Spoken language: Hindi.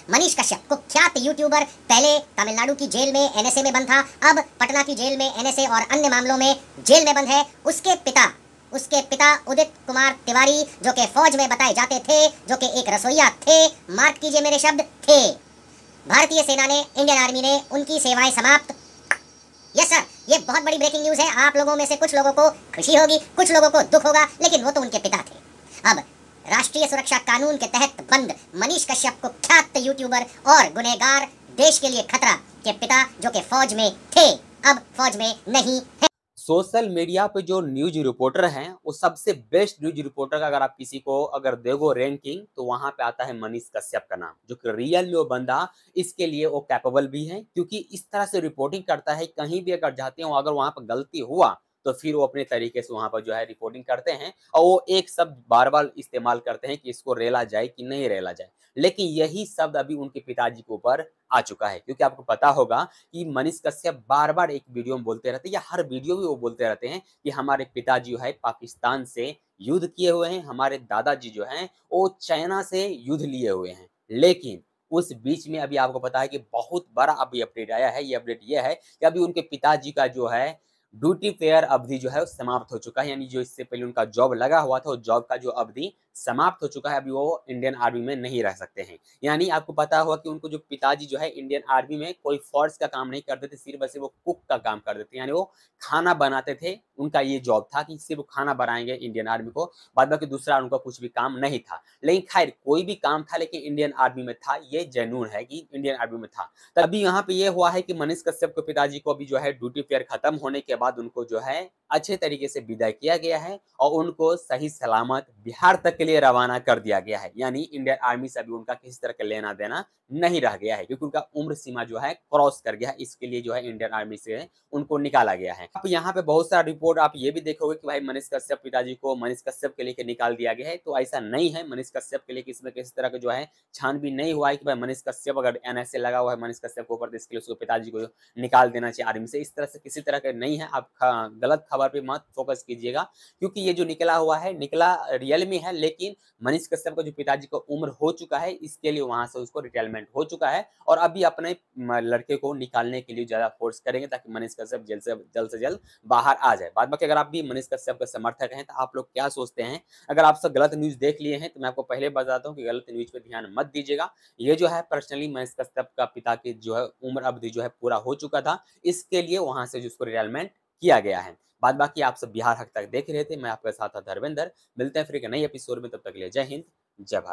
मनीष कश्यप कुख्यात यूट्यूबर पहले तमिलनाडु की जेल में एनएसए में बंद था, अब पटना की जेल में एनएसए और अन्य मामलों में जेल में बंद है। उसके पिता उदित कुमार तिवारी जो कि फौज में बताए जाते थे, जो कि एक रसोइया थे, मार्क कीजिए मेरे शब्द, थे। भारतीय सेना ने, इंडियन आर्मी ने उनकी सेवाएं समाप्त। यस सर, ये बहुत बड़ी ब्रेकिंग न्यूज है। आप लोगों में से कुछ लोगों को खुशी होगी, कुछ लोगों को दुख होगा, लेकिन वो तो उनके पिता थे। अब राष्ट्रीय सुरक्षा कानून के तहत बंद मनीष कश्यप कुख्यात यूट्यूबर और गुनहगार, देश के लिए खतरा के पिता जो कि फौज में थे, अब फौज में नहीं है। सोशल मीडिया पे जो न्यूज रिपोर्टर हैं वो सबसे बेस्ट न्यूज रिपोर्टर का अगर आप किसी को अगर देखो रैंकिंग तो वहां पे आता है मनीष कश्यप का नाम, जो कि रियल में वो बंदा इसके लिए वो कैपेबल भी है, क्योंकि इस तरह से रिपोर्टिंग करता है। कहीं भी अगर जाते हो अगर वहां पर गलती हुआ तो फिर वो अपने तरीके से वहां पर जो है रिपोर्टिंग करते हैं और वो एक शब्द बार बार इस्तेमाल करते हैं कि इसको रेला जाए कि नहीं रेला जाए, लेकिन यही शब्द अभी उनके पिताजी के ऊपर आ चुका है। क्योंकि आपको पता होगा कि मनीष कश्यप बार बार एक वीडियो में बोलते रहते हैं या हर वीडियो में वो बोलते रहते हैं कि हमारे पिताजी जो है पाकिस्तान से युद्ध किए हुए हैं, हमारे दादाजी जो हैं वो चाइना से युद्ध लिए हुए हैं। लेकिन उस बीच में अभी आपको पता है कि बहुत बड़ा अभी अपडेट आया है। ये अपडेट ये है कि अभी उनके पिताजी का जो है ड्यूटी फेयर अवधि जो है समाप्त हो चुका है, यानी जो इससे पहले उनका जॉब लगा हुआ था वो जॉब का जो अवधि समाप्त हो चुका है। अभी वो इंडियन आर्मी में नहीं रह सकते हैं। यानी आपको पता होगा कि उनको जो पिताजी जो है इंडियन आर्मी में कोई फोर्स का काम नहीं करते थे, सिर्फ बस वो कुक का काम करते थे, यानी वो खाना बनाते थे। उनका ये जॉब था कि सिर्फ खाना बनाएंगे इंडियन आर्मी को, बाद बाकी दूसरा उनका कुछ भी काम नहीं था। लेकिन खैर कोई भी काम था लेकिन इंडियन आर्मी में था, ये जेन्युइन है कि इंडियन आर्मी में था। तभी यहाँ पे ये हुआ है कि मनीष कश्यप के पिताजी को अभी जो है ड्यूटी फेयर खत्म होने के बाद उनको जो है अच्छे तरीके से विदाई किया गया है और उनको सही सलामत बिहार तक के लिए रवाना कर दिया गया है। यानी इंडियन आर्मी से अभी उनका किसी तरह का लेना देना नहीं रह गया है, क्योंकि उनका उम्र सीमा जो है क्रॉस कर गया है। इसके लिए जो है इंडियन आर्मी से उनको निकाला गया है। अब यहाँ पे बहुत सारा रिपोर्ट आप ये भी देखोगे कि भाई मनीष कश्यप पिताजी को मनीष कश्यप के लिए निकाल दिया गया है, तो ऐसा नहीं है। मनीष कश्यप के लिए किसी तरह का जो है छानबीन नहीं हुआ है कि भाई मनीष कश्यप अगर एनएसए लगा हुआ है मनीष कश्यप के ऊपर तो इसके लिए उसको पिताजी को निकाल देना चाहिए आर्मी से। इस तरह से किसी तरह का नहीं है। आप गलत खबर पे मत फोकस कीजिएगा, क्योंकि ये जो निकला हुआ है निकला रियल में है, लेकिन मनीष कश्यप का जो पिताजी का उम्र हो चुका है इसके लिए वहां से उसको रिटायरमेंट हो चुका है और अभी अपने लड़के को निकालने के लिए ज्यादा फोर्स करेंगे ताकि मनीष कश्यप जल्द से जल्द बाहर आ जाए। बाद बाकी अगर आप भी मनीष कश्यप के समर्थक हैं तो आप लोग क्या सोचते हैं? अगर आप सब गलत न्यूज देख लिए हैं तो मैं आपको पहले बताता हूँ कि गलत न्यूज पे ध्यान मत दीजिएगा। ये जो है पर्सनली मनीष कश्यप का पिता की जो है उम्र अवधि जो है पूरा हो चुका था, इसके लिए वहां से जिसको रिटायरमेंट किया गया है। बाद बाकी आप सब बिहार हक तक देख रहे थे, मैं आपके साथ था धर्मेंद्र। मिलते हैं फिर एक नई एपिसोड में, तब तक के लिए जय हिंद, जय भारत।